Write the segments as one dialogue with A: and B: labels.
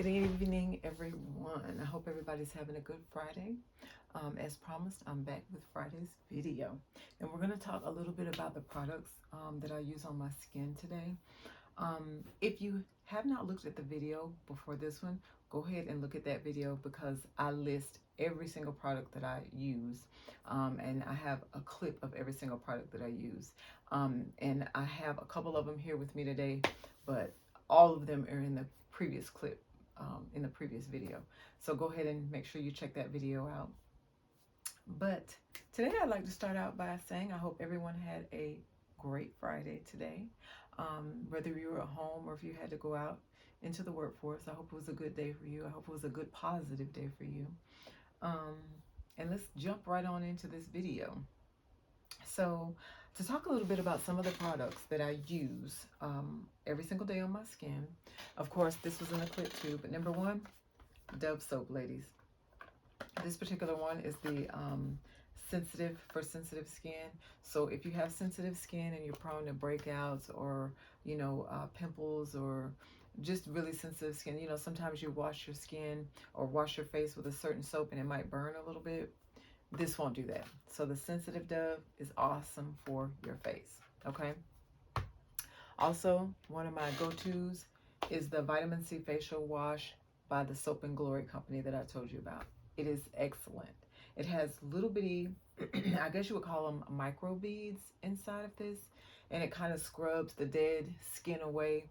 A: Good evening, everyone. I hope everybody's having a good Friday. As promised, I'm back with Friday's video, and we're going to talk a little bit about the products that I use on my skin today. If you have not looked at the video before this one, go ahead and look at that video because I list every single product that I use, and I have a clip of every single product that I use. And I have a couple of them here with me today, but all of them are in the previous clip, in the previous video. So go ahead and make sure you check that video out. But today I'd like to start out by saying I hope everyone had a great Friday today. Whether you were at home or if you had to go out into the workforce, I hope it was a good day for you. I hope it was a good positive day for you. Um, and let's jump right on into this video. So to talk a little bit about some of the products that I use every single day on my skin. Of course, this was in a clip too, but number one, Dove soap, ladies. This particular one is the sensitive for sensitive skin. So if you have sensitive skin and you're prone to breakouts or pimples or just really sensitive skin, sometimes you wash your skin or wash your face with a certain soap and it might burn a little bit. This won't do that. So the sensitive Dove is awesome for your face. Okay. Also, one of my go-tos is the vitamin C facial wash by the Soap and Glory company that I told you about. It is excellent. It has little bitty, I guess you would call them micro beads inside of this, and it kind of scrubs the dead skin away,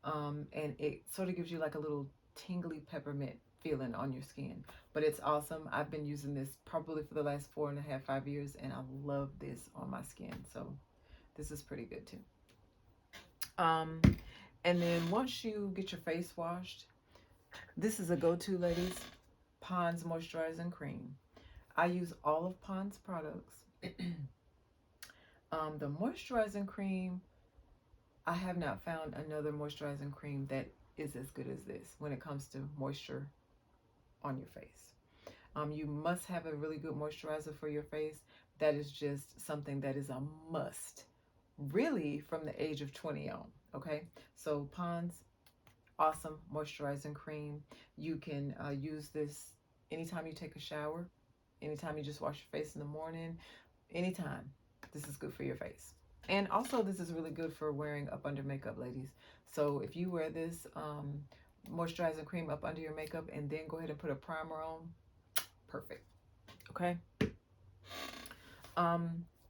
A: and it sort of gives you like a little tingly peppermint feeling on your skin. But it's awesome. I've been using this probably for the last 4.5, 5 years, and I love this on my skin. So this is pretty good too. Um, and then once you get your face washed, this is a go-to, ladies. Pond's Moisturizing Cream. I use all of Pond's products. The moisturizing cream, I have not found another moisturizing cream that is as good as this when it comes to moisture on your face. You must have a really good moisturizer for your face. That is just something that is a must, really, from the age of 20 on. Okay, so Pond's awesome moisturizing cream. You can use this anytime you take a shower, anytime you just wash your face in the morning, anytime. This is good for your face. And also, this is really good for wearing up under makeup, ladies. So if you wear this moisturizing cream up under your makeup and then go ahead and put a primer on, perfect. Okay.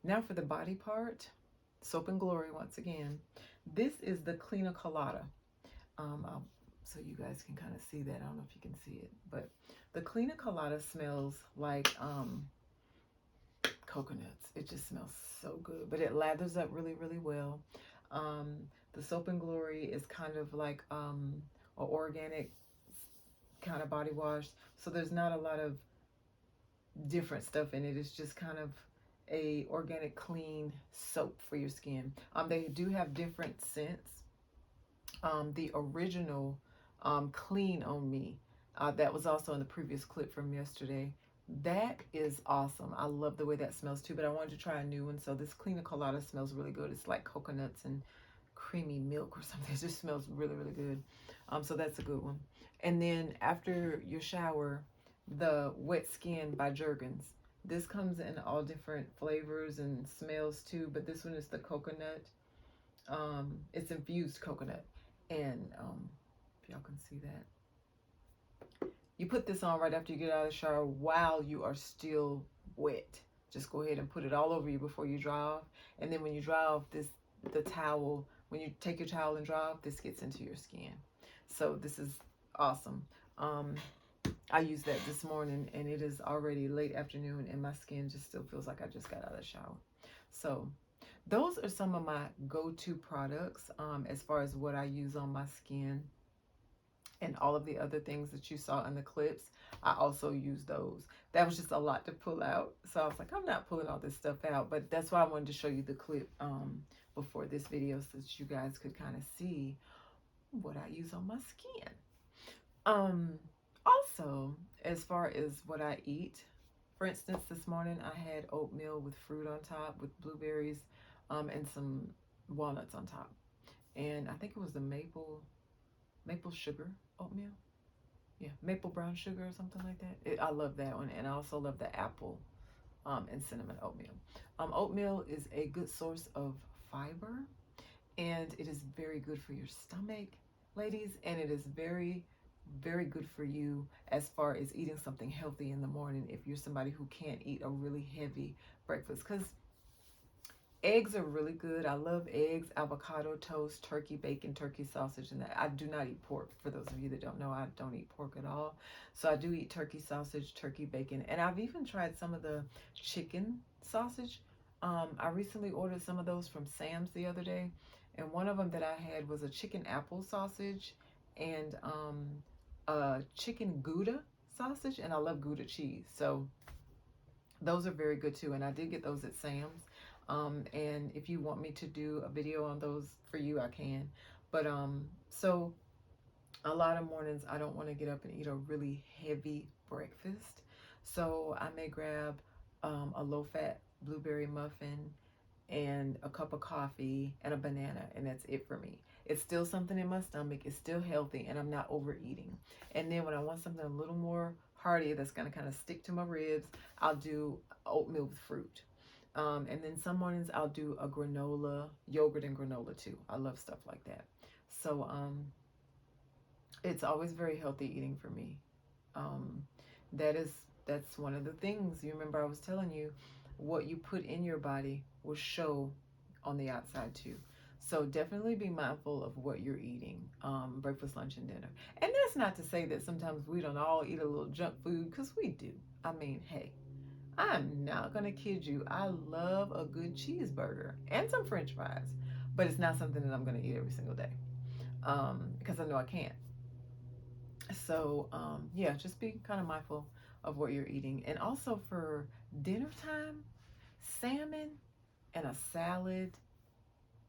A: Now for the body part, Soap and Glory once again. This is the Cleaner Colada. So you guys can kind of see that. I don't know if you can see it, but the Cleaner Colada smells like coconuts. It just smells so good, but it lathers up really, really well. The Soap and Glory is kind of like an organic kind of body wash, so there's not a lot of different stuff in it. It's just kind of a organic clean soap for your skin. They do have different scents. The original Clean on Me, that was also in the previous clip from yesterday. That is awesome. I love the way that smells too, but I wanted to try a new one. So this Cleaner Colada smells really good. It's like coconuts and creamy milk or something. It just smells really, really good. So that's a good one. And then after your shower, the Wet Skin by Jergens. This comes in all different flavors and smells too, but this one is the coconut. It's infused coconut. And if y'all can see that, you put this on right after you get out of the shower while you are still wet. Just go ahead and put it all over you before you dry off. And then when you dry off, the towel, when you take your towel and dry off, this gets into your skin. So this is awesome. I used that this morning and it is already late afternoon and my skin just still feels like I just got out of the shower. So those are some of my go-to products as far as what I use on my skin. And all of the other things that you saw in the clips, I also use those. That was just a lot to pull out. So I was like, I'm not pulling all this stuff out. But that's why I wanted to show you the clip before this video so that you guys could kind of see what I use on my skin. Also, as far as what I eat, for instance, this morning I had oatmeal with fruit on top with blueberries and some walnuts on top. And I think it was the maple sugar oatmeal. Yeah, maple brown sugar or something like that. I love that one, and I also love the apple and cinnamon oatmeal. Oatmeal is a good source of fiber, and it is very good for your stomach, ladies, and it is very, very good for you as far as eating something healthy in the morning if you're somebody who can't eat a really heavy breakfast. Because eggs are really good. I love eggs, avocado toast, turkey bacon, turkey sausage, and that. I do not eat pork. For those of you that don't know, I don't eat pork at all. So I do eat turkey sausage, turkey bacon, and I've even tried some of the chicken sausage. I recently ordered some of those from Sam's the other day, and one of them that I had was a chicken apple sausage and a chicken Gouda sausage, and I love Gouda cheese. So those are very good too, and I did get those at Sam's. And if you want me to do a video on those for you, I can. But so a lot of mornings I don't want to get up and eat a really heavy breakfast. So I may grab a low-fat blueberry muffin and a cup of coffee and a banana, and that's it for me. It's still something in my stomach, it's still healthy, and I'm not overeating. And then when I want something a little more hearty that's going to kind of stick to my ribs, I'll do oatmeal with fruit. And then some mornings I'll do a granola, yogurt and granola too. I love stuff like that. So it's always very healthy eating for me. Um, that's one of the things. You remember I was telling you, what you put in your body will show on the outside too. So definitely be mindful of what you're eating, breakfast, lunch, and dinner. And that's not to say that sometimes we don't all eat a little junk food, because we do. I mean, hey, I'm not gonna kid you. I love a good cheeseburger and some French fries, but it's not something that I'm gonna eat every single day, because I know I can't. So yeah, just be kind of mindful of what you're eating. And also for dinner time, salmon and a salad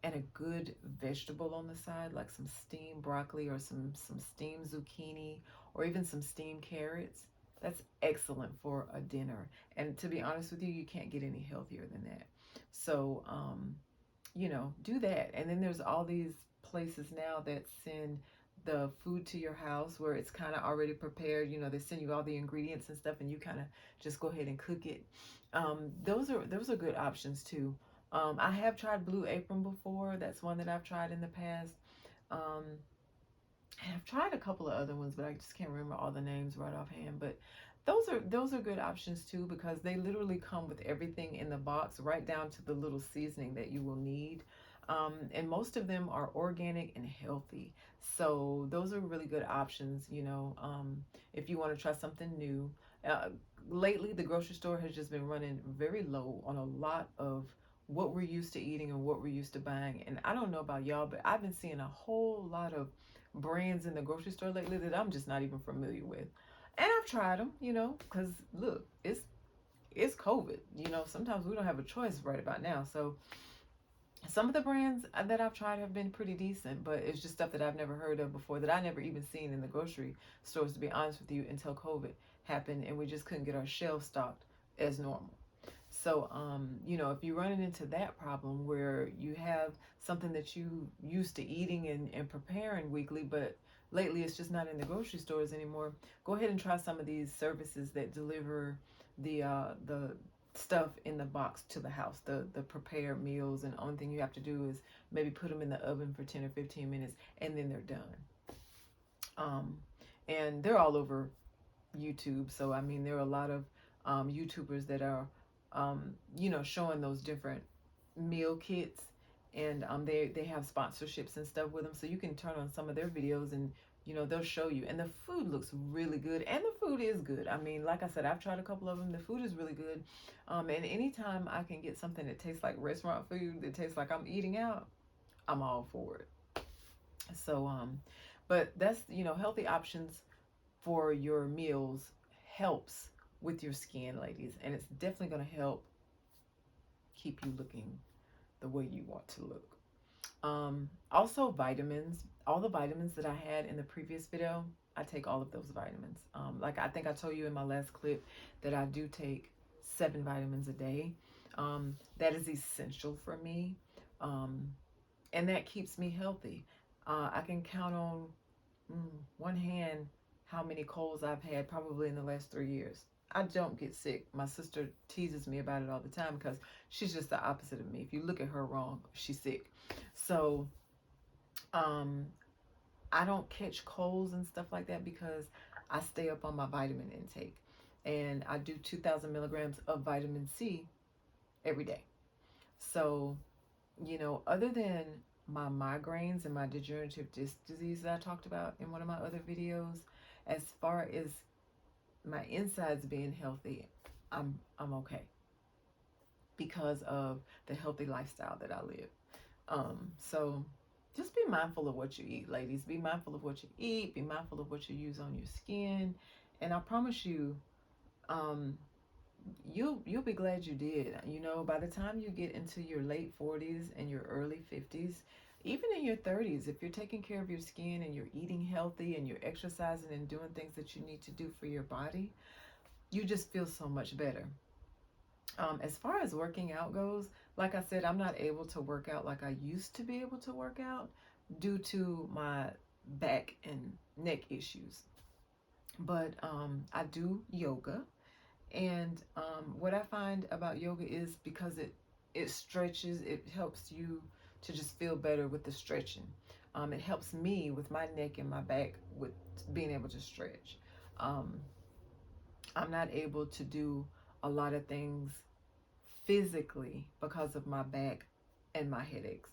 A: and a good vegetable on the side, like some steamed broccoli or some steamed zucchini or even some steamed carrots. That's excellent for a dinner. And to be honest with you, you can't get any healthier than that. So you know, do that. And then there's all these places now that send the food to your house where it's kind of already prepared. You know, they send you all the ingredients and stuff, and you kind of just go ahead and cook it. Those are good options too. I have tried Blue Apron before. That's one that I've tried in the past. Um, and I've tried a couple of other ones, but I just can't remember all the names right offhand. But those are good options too, because they literally come with everything in the box, right down to the little seasoning that you will need. And most of them are organic and healthy. So those are really good options, you know, if you want to try something new. Uh, Lately, the grocery store has just been running very low on a lot of what we're used to eating and what we're used to buying. And I don't know about y'all, but I've been seeing a whole lot of brands in the grocery store lately that I'm just not even familiar with. And I've tried them, you know, because look, it's COVID. You know, sometimes we don't have a choice right about now. So some of the brands that I've tried have been pretty decent, but it's just stuff that I've never heard of before, that I never even seen in the grocery stores, to be honest with you, until COVID happened and we just couldn't get our shelves stocked as normal. So, you know, if you're running into that problem where you have something that you used to eating and preparing weekly, but lately it's just not in the grocery stores anymore, go ahead and try some of these services that deliver the stuff in the box to the house, the prepared meals, and the only thing you have to do is maybe put them in the oven for 10 or 15 minutes, and then they're done. Um, and they're all over YouTube. So I mean, there are a lot of YouTubers that are, you know, showing those different meal kits, and they have sponsorships and stuff with them. So you can turn on some of their videos, and you know they'll show you. And the food looks really good, and the food is good. I mean, like I said, I've tried a couple of them. The food is really good. And anytime I can get something that tastes like restaurant food, that tastes like I'm eating out, I'm all for it. So but that's, you know, healthy options for your meals helps with your skin, ladies, and it's definitely going to help keep you looking the way you want to look. Also vitamins, all the vitamins that I had in the previous video, I take all of those vitamins. Like I think I told you in my last clip that I do take 7 vitamins a day. That is essential for me, and that keeps me healthy. I can count on one hand how many colds I've had probably in the last 3 years. I don't get sick. My sister teases me about it all the time because she's just the opposite of me. If you look at her wrong, she's sick. So um, I don't catch colds and stuff like that because I stay up on my vitamin intake. And I do 2,000 milligrams of vitamin C every day. So, other than my migraines and my degenerative disc disease that I talked about in one of my other videos, as far as my insides being healthy, I'm okay because of the healthy lifestyle that I live. So just be mindful of what you eat, ladies. Be mindful of what you eat. Be mindful of what you use on your skin, and I promise you, um, you'll be glad you did. By the time you get into your late 40s and your early 50s, even in your 30s, if you're taking care of your skin and you're eating healthy and you're exercising and doing things that you need to do for your body, you just feel so much better. As far as working out goes, like I said, I'm not able to work out like I used to be able to work out due to my back and neck issues. But I do yoga, and what I find about yoga is because it stretches, it helps you to just feel better with the stretching. It helps me with my neck and my back with being able to stretch. Um, I'm not able to do a lot of things physically because of my back and my headaches.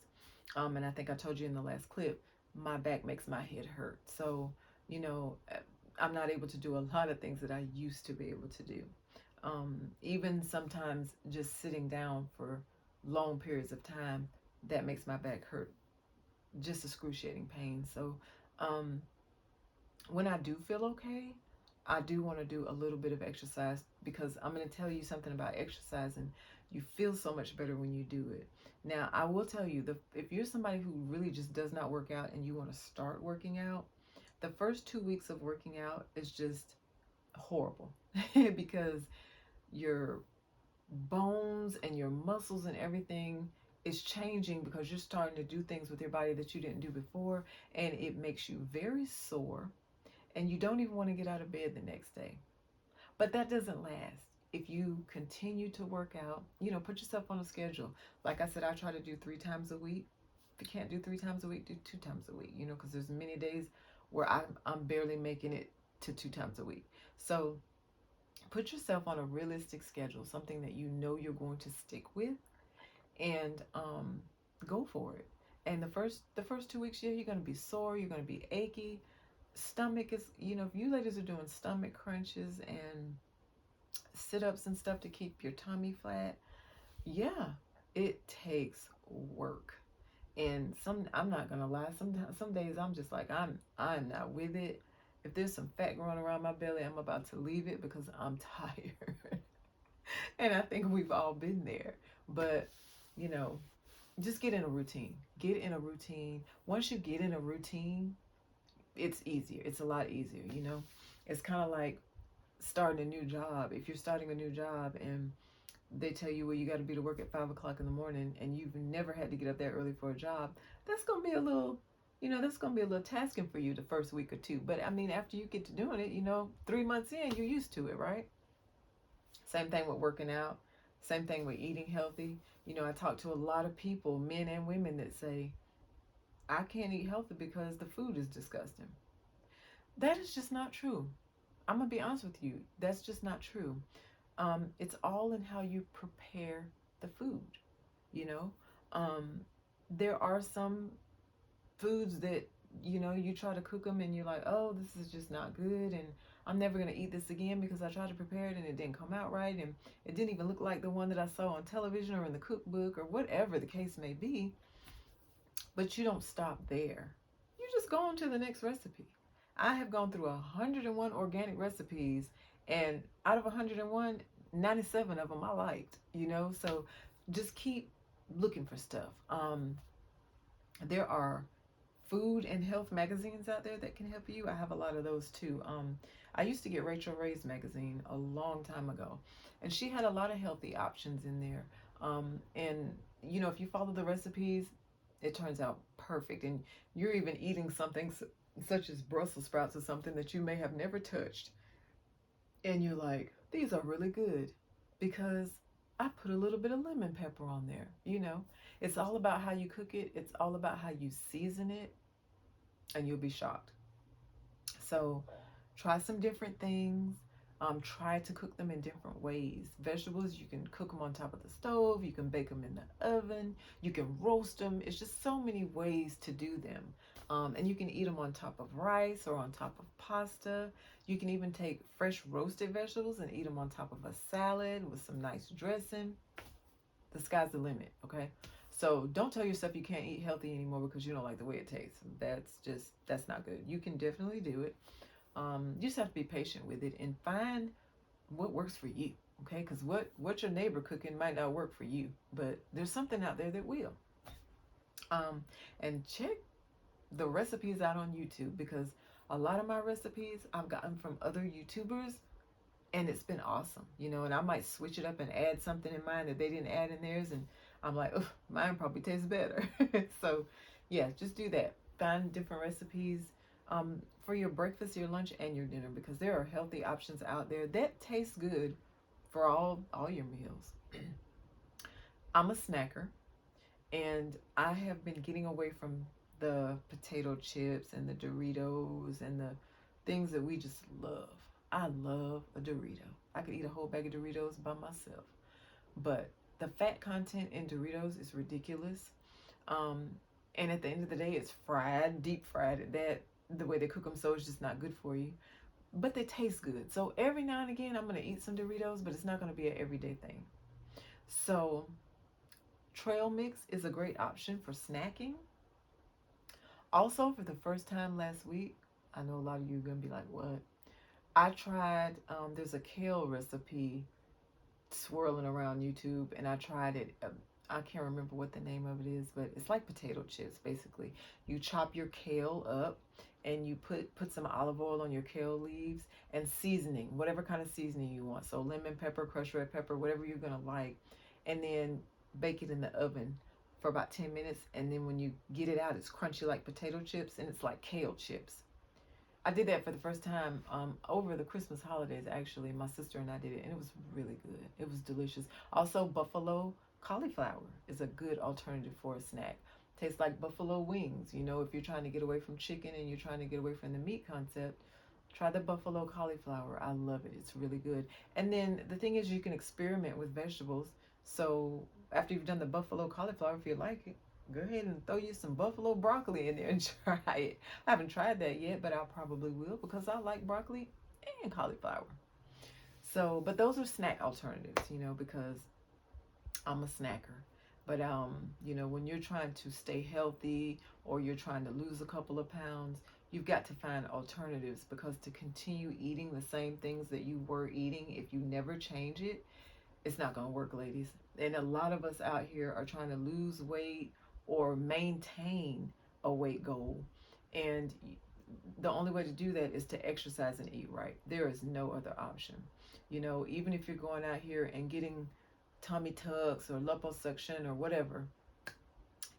A: And I think I told you in the last clip, my back makes my head hurt. So, you know, I'm not able to do a lot of things that I used to be able to do. Even sometimes just sitting down for long periods of time, that makes my back hurt, just excruciating pain. So, um, when I do feel okay, I do want to do a little bit of exercise because I'm going to tell you something about exercise, and you feel so much better when you do it. Now, I will tell you, if you're somebody who really just does not work out and you want to start working out, the first 2 weeks of working out is just horrible because your bones and your muscles and everything is changing because you're starting to do things with your body that you didn't do before, and it makes you very sore, and you don't even want to get out of bed the next day. But that doesn't last. If you continue to work out, put yourself on a schedule. Like I said, I try to do 3 times a week. If you can't do 3 times a week, do 2 times a week, because there's many days where I'm barely making it to 2 times a week. So put yourself on a realistic schedule, something that you know you're going to stick with, and go for it. And the first 2 weeks, yeah, you're going to be sore, you're going to be achy. Stomach is, if you ladies are doing stomach crunches and sit-ups and stuff to keep your tummy flat, yeah, it takes work. And I'm not gonna lie, some days I'm just like, I'm not with it. If there's some fat growing around my belly, I'm about to leave it because I'm tired. And I think we've all been there. But you know just get in a routine. Once you get in a routine, it's easier. It's a lot easier. It's kind of like starting a new job. If you're starting a new job and they tell you, well, you got to be to work at 5 o'clock in the morning, and you've never had to get up that early for a job, that's gonna be a little, tasking for you the first week or two. But I mean, after you get to doing it, 3 months in, you're used to it, right? Same thing with working out. Same thing with eating healthy. I talk to a lot of people, men and women, that say, I can't eat healthy because the food is disgusting. That is just not true. I'm gonna be honest with you. That's just not true. It's all in how you prepare the food. You know, um, there are some foods that you try to cook them and you're like, oh, this is just not good, and I'm never gonna eat this again because I tried to prepare it and it didn't come out right, and it didn't even look like the one that I saw on television or in the cookbook or whatever the case may be. But you don't stop there. You just go on to the next recipe. I have gone through 101 organic recipes, and out of 101, 97 of them I liked, so just keep looking for stuff. There are food and health magazines out there that can help you. I have a lot of those too. I used to get Rachel Ray's magazine a long time ago, and she had a lot of healthy options in there. And if you follow the recipes, it turns out perfect, and you're even eating something such as Brussels sprouts or something that you may have never touched. And you're like, these are really good because I put a little bit of lemon pepper on there. It's all about how you cook it, it's all about how you season it, and you'll be shocked. So try some different things. Try to cook them in different ways. Vegetables, you can cook them on top of the stove, you can bake them in the oven, you can roast them. It's just so many ways to do them. And you can eat them on top of rice or on top of pasta. You can even take fresh roasted vegetables and eat them on top of a salad with some nice dressing. The sky's the limit, okay? So don't tell yourself you can't eat healthy anymore because you don't like the way it tastes. That's not good. You can definitely do it. You just have to be patient with it and find what works for you, okay? Because what your neighbor cooking might not work for you, but there's something out there that will. And check the recipes out on YouTube, because a lot of my recipes I've gotten from other YouTubers, and it's been awesome, and I might switch it up and add something in mine that they didn't add in theirs, and I'm like, oh, mine probably tastes better. So yeah, just do that. Find different recipes for your breakfast, your lunch, and your dinner, because there are healthy options out there that taste good for all your meals. I'm a snacker, and I have been getting away from the potato chips and the Doritos and the things that we just love. I love a Dorito. I could eat a whole bag of Doritos by myself. But the fat content in Doritos is ridiculous. Um, and at the end of the day, it's fried, deep fried. That the way they cook them, so it's just not good for you. But they taste good. So every now and again, I'm gonna eat some Doritos, but it's not gonna be an everyday thing. So trail mix is a great option for snacking. Also, for the first time last week, I know a lot of you are gonna be like, "What?" I tried. There's a kale recipe swirling around YouTube, and I tried it. I can't remember what the name of it is, but it's like potato chips basically. You chop your kale up and you put some olive oil on your kale leaves and seasoning, whatever kind of seasoning you want. So lemon pepper, crushed red pepper, whatever you're gonna like, and then bake it in the oven for about 10 minutes. And then when you get it out, it's crunchy like potato chips, and it's like kale chips. I did that for the first time over the Christmas holidays, actually. My sister and I did it, and it was really good. It was delicious. Also, buffalo cauliflower is a good alternative for a snack. Tastes like buffalo wings. If you're trying to get away from chicken and you're trying to get away from the meat concept, try the buffalo cauliflower. I love it. It's really good. And then the thing is, you can experiment with vegetables. So after you've done the buffalo cauliflower, if you like it, go ahead and throw you some buffalo broccoli in there and try it. I haven't tried that yet, but I probably will, because I like broccoli and cauliflower. So, but those are snack alternatives, because I'm a snacker. But when you're trying to stay healthy or you're trying to lose a couple of pounds, you've got to find alternatives, because to continue eating the same things that you were eating, if you never change it, it's not going to work, ladies. And a lot of us out here are trying to lose weight or maintain a weight goal. And the only way to do that is to exercise and eat right. There is no other option. Even if you're going out here and getting tummy tucks or liposuction or whatever,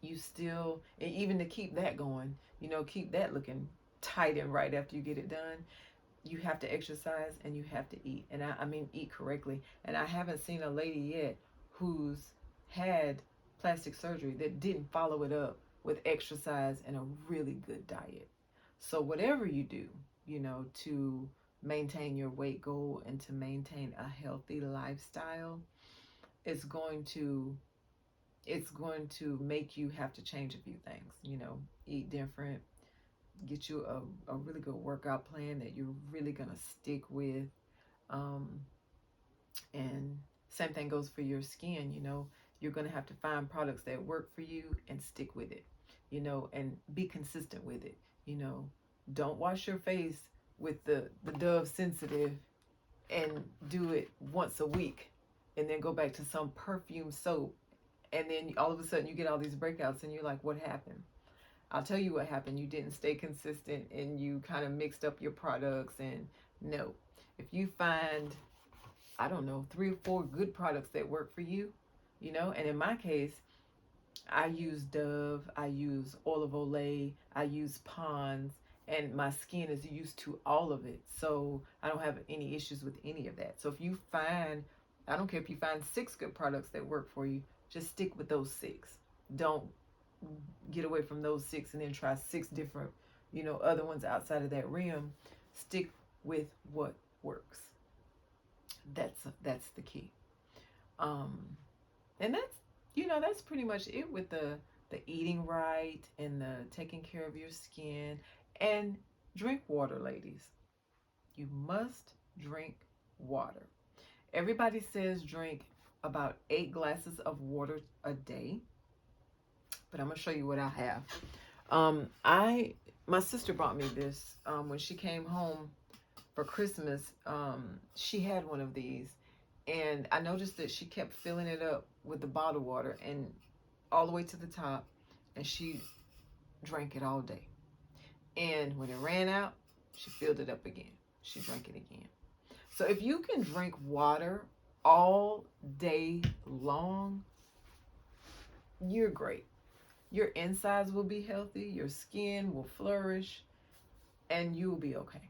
A: you still, and even to keep that going, keep that looking tight and right after you get it done, you have to exercise and you have to eat. And I mean, eat correctly. And I haven't seen a lady yet who's had plastic surgery that didn't follow it up with exercise and a really good diet. So whatever you do, to maintain your weight goal and to maintain a healthy lifestyle, it's going to make you have to change a few things. Eat different, get you a really good workout plan that you're really gonna stick with. And same thing goes for your skin. You're gonna have to find products that work for you and stick with it, and be consistent with it. Don't wash your face with the Dove Sensitive and do it once a week and then go back to some perfume soap, and then all of a sudden you get all these breakouts and you're like, what happened? I'll tell you what happened. You didn't stay consistent and you kind of mixed up your products. And no, if you find, I don't know, 3 or 4 good products that work for you, and in my case, I use Dove, I use Olive Olay, I use Pond's, and my skin is used to all of it. So I don't have any issues with any of that. So if you find, I don't care if you find 6 good products that work for you, just stick with those 6. Don't get away from those 6 and then try 6 different, other ones outside of that realm. Stick with what works. That's the key. Um, and that's pretty much it with the eating right and the taking care of your skin. And drink water, ladies. You must drink water. Everybody says drink about 8 glasses of water a day, but I'm gonna show you what I have. My sister brought me this when she came home for Christmas. She had one of these, and I noticed that she kept filling it up with the bottled water and all the way to the top, and she drank it all day. And when it ran out, she filled it up again. She drank it again. So if you can drink water all day long, you're great. Your insides will be healthy, your skin will flourish, and you'll be okay.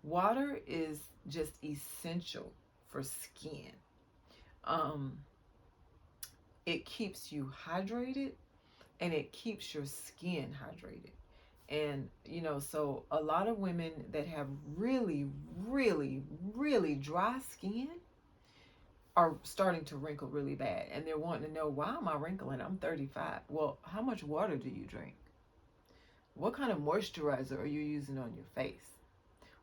A: Water is just essential for skin. It keeps you hydrated, and it keeps your skin hydrated. And, so a lot of women that have really, really, really dry skin are starting to wrinkle really bad. And they're wanting to know, why am I wrinkling? I'm 35. Well, how much water do you drink? What kind of moisturizer are you using on your face?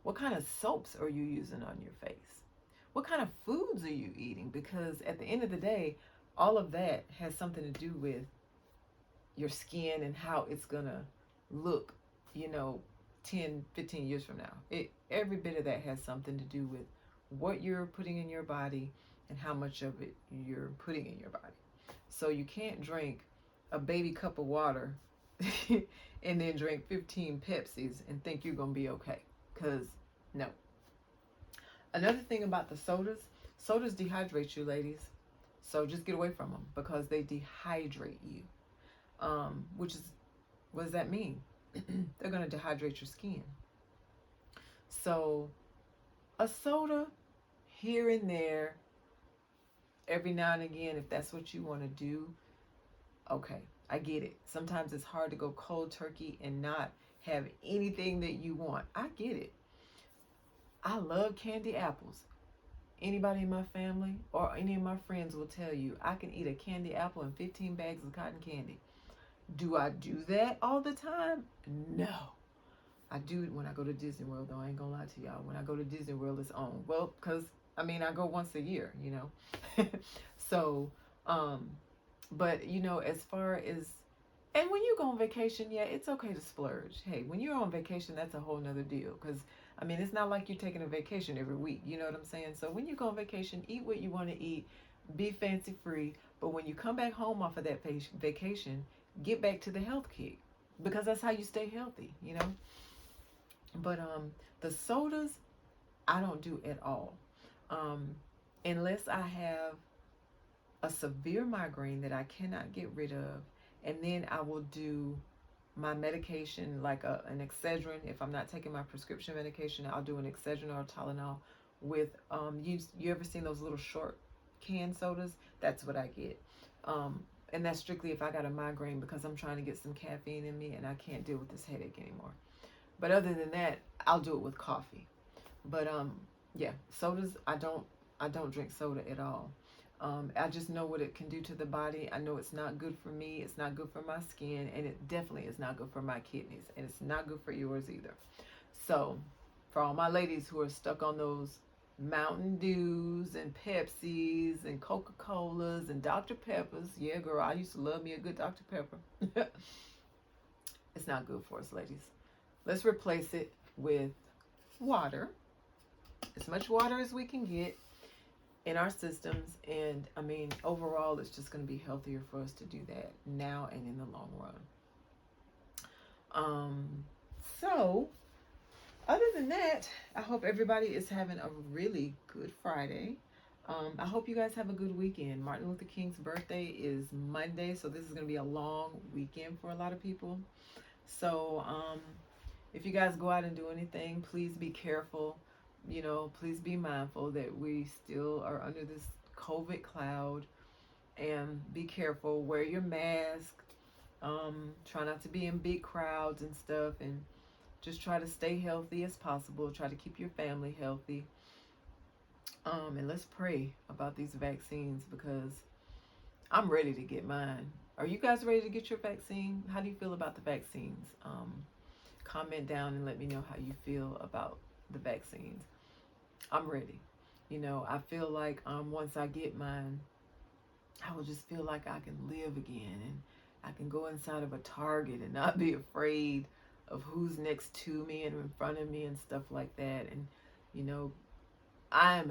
A: What kind of soaps are you using on your face? What kind of foods are you eating? Because at the end of the day, all of that has something to do with your skin and how it's going to look, 10, 15 years from now. Every bit of that has something to do with what you're putting in your body and how much of it you're putting in your body. So you can't drink a baby cup of water and then drink 15 Pepsis and think you're going to be okay. Because, no. Another thing about the sodas dehydrate you, ladies. So just get away from them because they dehydrate you. What does that mean? They're going to dehydrate your skin. So a soda here and there, every now and again, if that's what you want to do, okay, I get it. Sometimes it's hard to go cold turkey and not have anything that you want. I get it. I love candy apples. Anybody in my family or any of my friends will tell you I can eat a candy apple and 15 bags of cotton candy. Do I do that all the time? No. I do it when I go to Disney World, though. I ain't gonna lie to y'all. When I go to Disney World, it's on. Well, because, I go once a year, So, but, as far as, and when you go on vacation, yeah, it's okay to splurge. Hey, when you're on vacation, that's a whole nother deal. Because, it's not like you're taking a vacation every week. You know what I'm saying? So when you go on vacation, eat what you want to eat. Be fancy free. But when you come back home off of that vacation, get back to the health kick. Because that's how you stay healthy, But the sodas, I don't do at all. Unless I have a severe migraine that I cannot get rid of. And then I will do my medication, like an Excedrin. If I'm not taking my prescription medication, I'll do an Excedrin or a Tylenol with, you ever seen those little short can sodas? That's what I get. And that's strictly if I got a migraine because I'm trying to get some caffeine in me and I can't deal with this headache anymore. But other than that, I'll do it with coffee. But yeah, sodas, I don't drink soda at all. I just know what it can do to the body. I know it's not good for me. It's not good for my skin, and it definitely is not good for my kidneys, and it's not good for yours either. So, for all my ladies who are stuck on those Mountain Dews and Pepsis and Coca-Colas and Dr. Peppers, yeah, girl, I used to love me a good Dr. Pepper. It's not good for us, ladies. Let's replace it with water, as much water as we can get in our systems. And overall, it's just going to be healthier for us to do that now and in the long run. So other than that, I hope everybody is having a really good Friday. I hope you guys have a good weekend. Martin Luther King's birthday is Monday, so this is going to be a long weekend for a lot of people. So if you guys go out and do anything, please be careful. You know, please be mindful that we still are under this COVID cloud, and be careful. Wear your mask. Try not to be in big crowds and stuff, and just try to stay healthy as possible. Try to keep your family healthy. And let's pray about these vaccines, because I'm ready to get mine. Are you guys ready to get your vaccine? How do you feel about the vaccines? Comment down and let me know how you feel about the vaccines. I'm ready. You know, I feel like once I get mine, I will just feel like I can live again, and I can go inside of a Target and not be afraid of who's next to me and in front of me and stuff like that. And you know, I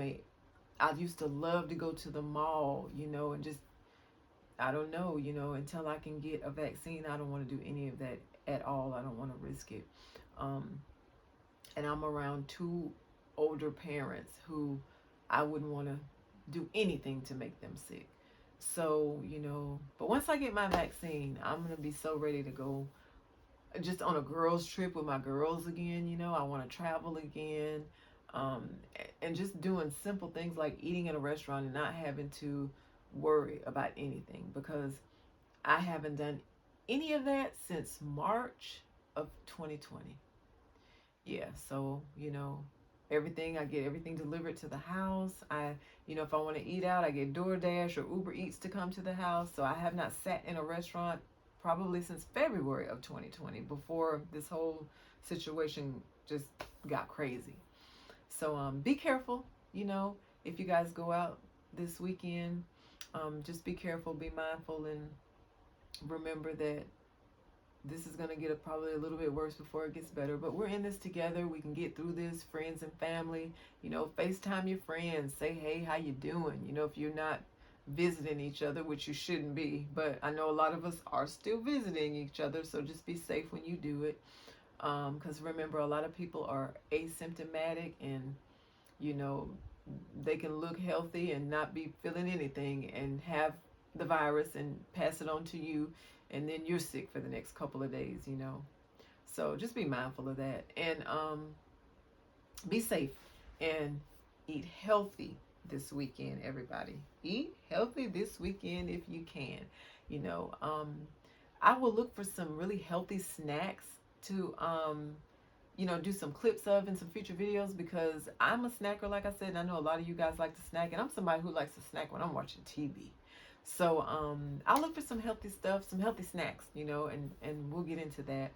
A: used to love to go to the mall, you know, and just, I don't know, you know, until I can get a vaccine, I don't want to do any of that at all. I don't want to risk it. And I'm around two older parents who I wouldn't want to do anything to make them sick. So, you know, but once I get my vaccine, I'm going to be so ready to go just on a girls trip with my girls again. You know, I want to travel again. And just doing simple things like eating at a restaurant and not having to worry about anything, because I haven't done any of that since March of 2020. Yeah, so, you know, I get everything delivered to the house. You know, if I want to eat out, I get DoorDash or Uber Eats to come to the house. So I have not sat in a restaurant probably since February of 2020, before this whole situation just got crazy. So be careful, you know, if you guys go out this weekend, just be careful, be mindful, and remember that this is going to get probably a little bit worse before it gets better. But we're in this together. We can get through this, friends and family. You know, FaceTime your friends. Say, hey, how you doing? You know, if you're not visiting each other, which you shouldn't be. But I know a lot of us are still visiting each other. So just be safe when you do it. Because remember, a lot of people are asymptomatic, and, you know, they can look healthy and not be feeling anything and have the virus and pass it on to you, and then you're sick for the next couple of days, you know. So just be mindful of that, and be safe, and eat healthy this weekend. Everybody, eat healthy this weekend if you can. You know, I will look for some really healthy snacks to you know, do some clips of in some future videos, because I'm a snacker, like I said, and I know a lot of you guys like to snack, and I'm somebody who likes to snack when I'm watching TV. So I'll look for some healthy stuff, some healthy snacks, you know, and we'll get into that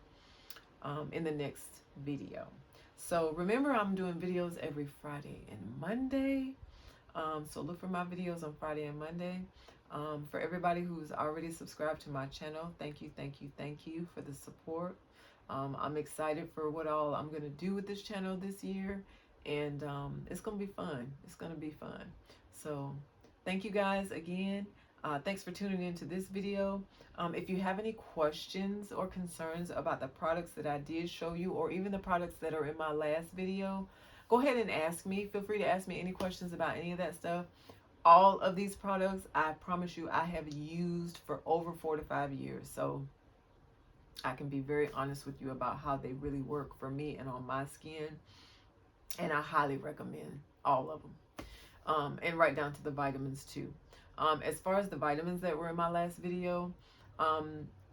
A: in the next video. So remember, I'm doing videos every Friday and Monday. So look for my videos on Friday and Monday. For everybody who's already subscribed to my channel, thank you, thank you, thank you for the support. I'm excited for what all I'm going to do with this channel this year, and it's going to be fun. It's going to be fun. So thank you guys again. Thanks for tuning into this video. If you have any questions or concerns about the products that I did show you, or even the products that are in my last video, go ahead and ask me. Feel free to ask me any questions about any of that stuff. All of these products, I promise you, I have used for over 4 to 5 years. So I can be very honest with you about how they really work for me and on my skin. And I highly recommend all of them. And right down to the vitamins too. As far as the vitamins that were in my last video,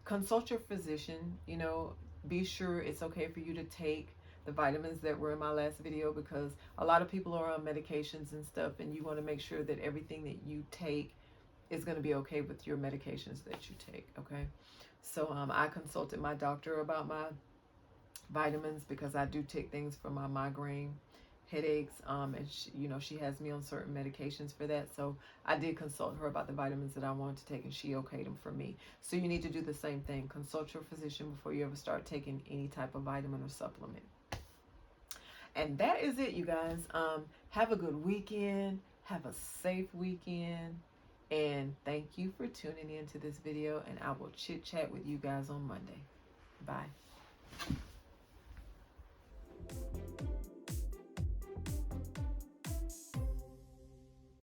A: consult your physician. You know, be sure it's okay for you to take the vitamins that were in my last video, because a lot of people are on medications and stuff, and you want to make sure that everything that you take is going to be okay with your medications that you take. Okay. So I consulted my doctor about my vitamins, because I do take things for my migraine headaches, and she, you know, she has me on certain medications for that. So I did consult her about the vitamins that I wanted to take, and she okayed them for me. So you need to do the same thing. Consult your physician before you ever start taking any type of vitamin or supplement. And that is it, you guys. Have a good weekend. Have a safe weekend. And thank you for tuning in to this video. And I will chit chat with you guys on Monday. Bye.